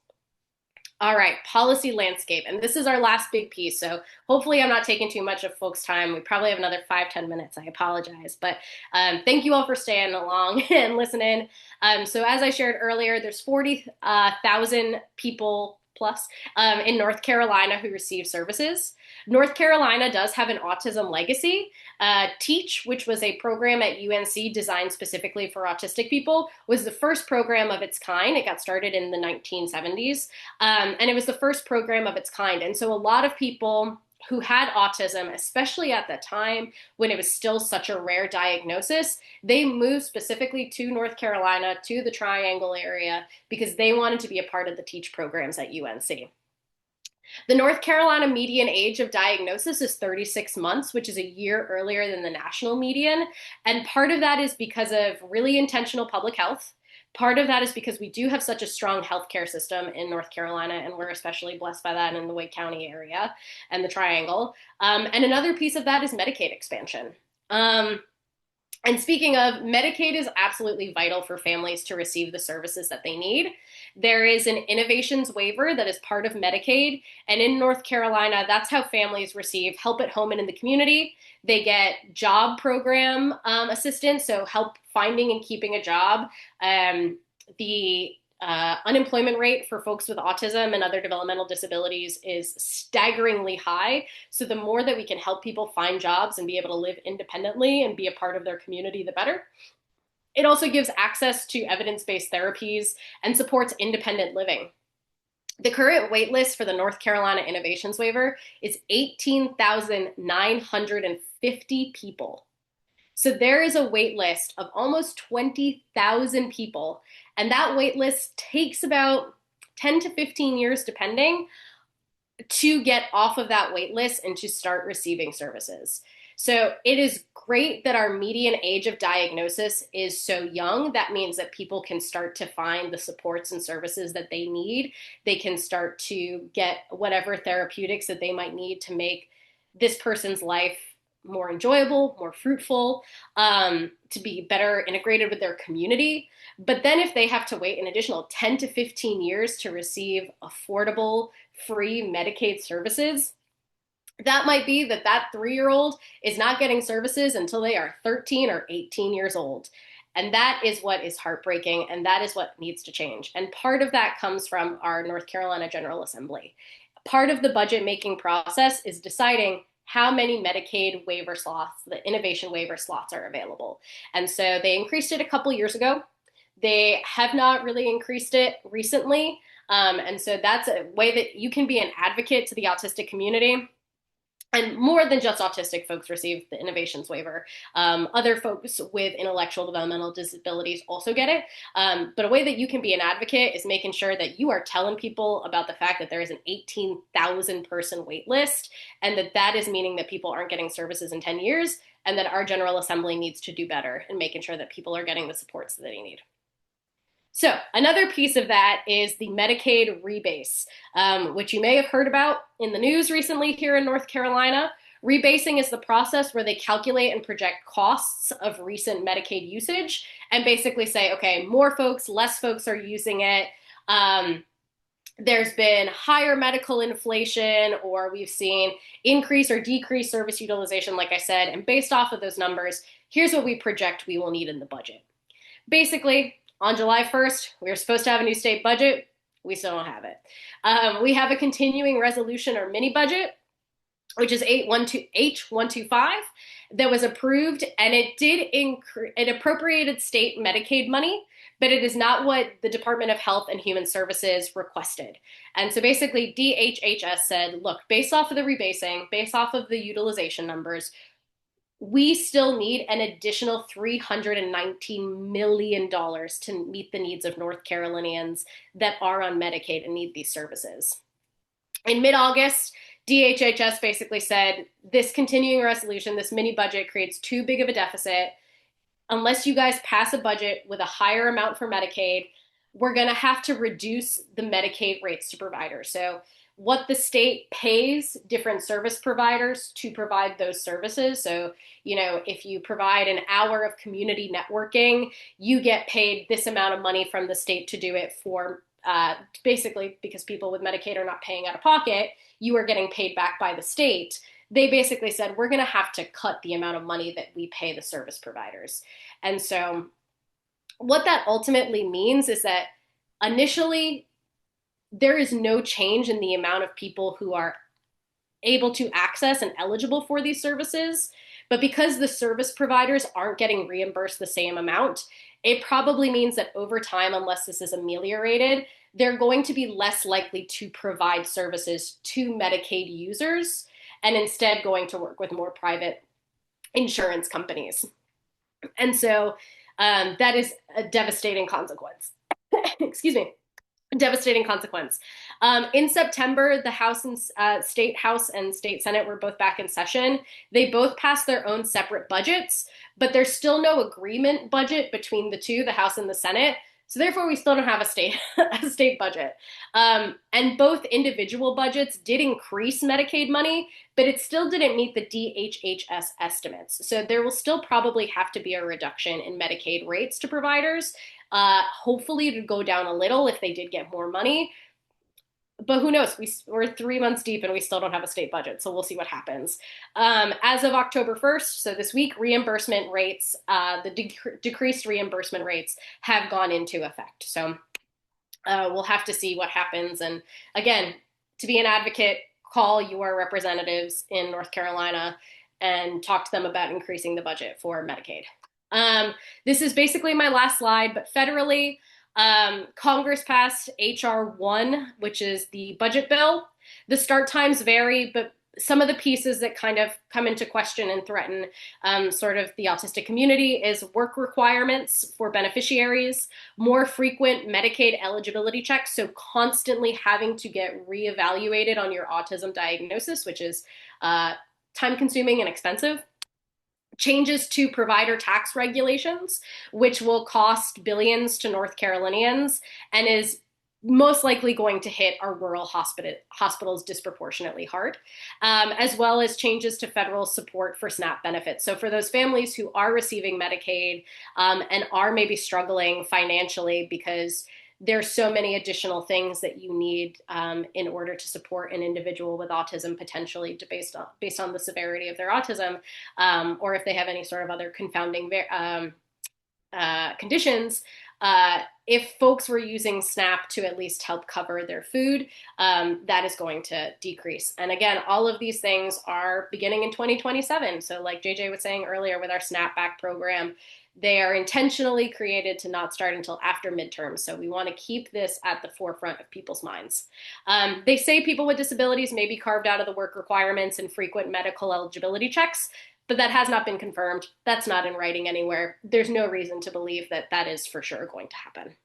All right, policy landscape. And this is our last big piece. So hopefully I'm not taking too much of folks' time. We probably have another 5, 10 minutes. I apologize. But thank you all for staying along and listening. So as I shared earlier, there's 40,000 people plus in North Carolina who receive services. North Carolina does have an autism legacy. Teach, which was a program at UNC designed specifically for autistic people, was the first program of its kind. It got started in the 1970s, and it was the first program of its kind. And so a lot of people who had autism, especially at the time when it was still such a rare diagnosis, they moved specifically to North Carolina, to the Triangle area, because they wanted to be a part of the Teach programs at UNC. The North Carolina median age of diagnosis is 36 months, which is a year earlier than the national median. And part of that is because of really intentional public health. Part of that is because we do have such a strong healthcare system in North Carolina, and we're especially blessed by that in the Wake County area and the Triangle. And another piece of that is Medicaid expansion. And speaking of, Medicaid is absolutely vital for families to receive the services that they need. There is an innovations waiver that is part of Medicaid. And in North Carolina, that's how families receive help at home and in the community. They get job program assistance, so help finding and keeping a job. The unemployment rate for folks with autism and other developmental disabilities is staggeringly high. So the more that we can help people find jobs and be able to live independently and be a part of their community, the better. It also gives access to evidence-based therapies and supports independent living. The current wait list for the North Carolina Innovations Waiver is 18,950 people. So there is a wait list of almost 20,000 people, and that wait list takes about 10 to 15 years, depending, to get off of that wait list and to start receiving services. So it is great that our median age of diagnosis is so young. That means that people can start to find the supports and services that they need. They can start to get whatever therapeutics that they might need to make this person's life more enjoyable, more fruitful, to be better integrated with their community. But then if they have to wait an additional 10 to 15 years to receive affordable, free Medicaid services, that might be that that 3-year-old is not getting services until they are 13 or 18 years old. And that is what is heartbreaking, and that is what needs to change. And part of that comes from our North Carolina General Assembly. Part of the budget making process is deciding how many Medicaid waiver slots, the innovation waiver slots, are available. And so they increased it a couple years ago. They have not really increased it recently. And so that's a way that you can be an advocate to the autistic community. And more than just autistic folks receive the innovations waiver. Other folks with intellectual developmental disabilities also get it. But a way that you can be an advocate is making sure that you are telling people about the fact that there is an 18,000 person wait list, and that that is meaning that people aren't getting services in 10 years, and that our General Assembly needs to do better in making sure that people are getting the supports that they need. So another piece of that is the Medicaid rebase, which you may have heard about in the news recently here in North Carolina. Rebasing is the process where they calculate and project costs of recent Medicaid usage and basically say, okay, more folks, less folks are using it. There's been higher medical inflation, or we've seen increase or decrease service utilization, like I said, and based off of those numbers, here's what we project we will need in the budget. Basically, on July 1st, we were supposed to have a new state budget. We still don't have it. We have a continuing resolution or mini budget, which is H125, that was approved, and it appropriated state Medicaid money, but it is not what the Department of Health and Human Services requested. And so basically DHHS said, look, based off of the rebasing, based off of the utilization numbers, we still need an additional $319 million to meet the needs of North Carolinians that are on Medicaid and need these services. In mid-August, DHHS basically said, this continuing resolution, this mini budget creates too big of a deficit. Unless you guys pass a budget with a higher amount for Medicaid, we're going to have to reduce the Medicaid rates to providers. So what the state pays different service providers to provide those services. So, if you provide an hour of community networking, you get paid this amount of money from the state to do it for basically because people with Medicaid are not paying out of pocket, you are getting paid back by the state. They basically said, we're going to have to cut the amount of money that we pay the service providers. And so what that ultimately means is that initially there is no change in the amount of people who are able to access and eligible for these services. But because the service providers aren't getting reimbursed the same amount, it probably means that over time, unless this is ameliorated, they're going to be less likely to provide services to Medicaid users and instead going to work with more private insurance companies. And so that is a devastating consequence. Excuse me. Devastating consequence. In September, the State House and State Senate were both back in session. They both passed their own separate budgets, but there's still no agreement budget between the two, the House and the Senate. So therefore, we still don't have a state budget. And both individual budgets did increase Medicaid money, but it still didn't meet the DHHS estimates. So there will still probably have to be a reduction in Medicaid rates to providers. Hopefully it would go down a little if they did get more money. But who knows? We're 3 months deep and we still don't have a state budget, so we'll see what happens. As of October 1st, so this week, reimbursement rates, decreased reimbursement rates have gone into effect. So we'll have to see what happens. And again, to be an advocate, call your representatives in North Carolina and talk to them about increasing the budget for Medicaid. This is basically my last slide, but federally, Congress passed H.R. 1, which is the budget bill. The start times vary, but some of the pieces that kind of come into question and threaten sort of the autistic community is work requirements for beneficiaries, more frequent Medicaid eligibility checks, so constantly having to get reevaluated on your autism diagnosis, which is time-consuming and expensive. Changes to provider tax regulations, which will cost billions to North Carolinians and is most likely going to hit our rural hospitals disproportionately hard, as well as changes to federal support for SNAP benefits. So for those families who are receiving Medicaid and are maybe struggling financially because there's so many additional things that you need in order to support an individual with autism, potentially based on the severity of their autism, or if they have any sort of other confounding conditions. If folks were using SNAP to at least help cover their food, that is going to decrease. And again, all of these things are beginning in 2027. So like JJ was saying earlier with our Snapback program, they are intentionally created to not start until after midterms. So we want to keep this at the forefront of people's minds. They say people with disabilities may be carved out of the work requirements and frequent medical eligibility checks, but that has not been confirmed. That's not in writing anywhere. There's no reason to believe that that is for sure going to happen.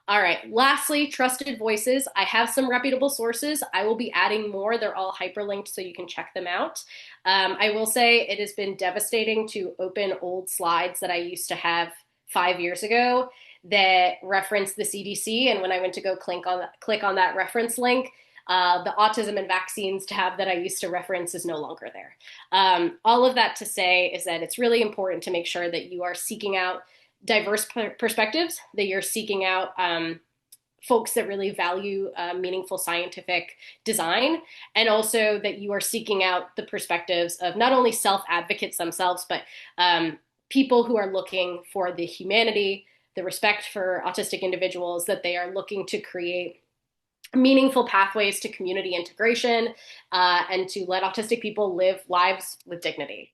All right, lastly, trusted voices. I have some reputable sources. I will be adding more. They're all hyperlinked so you can check them out. I will say it has been devastating to open old slides that I used to have 5 years ago that reference the CDC. And when I went to go click on that reference link, the autism and vaccines tab that I used to reference is no longer there. All of that to say is that it's really important to make sure that you are seeking out diverse perspectives, that you're seeking out folks that really value meaningful scientific design, and also that you are seeking out the perspectives of not only self-advocates themselves, but people who are looking for the humanity, the respect for autistic individuals, that they are looking to create meaningful pathways to community integration and to let autistic people live lives with dignity.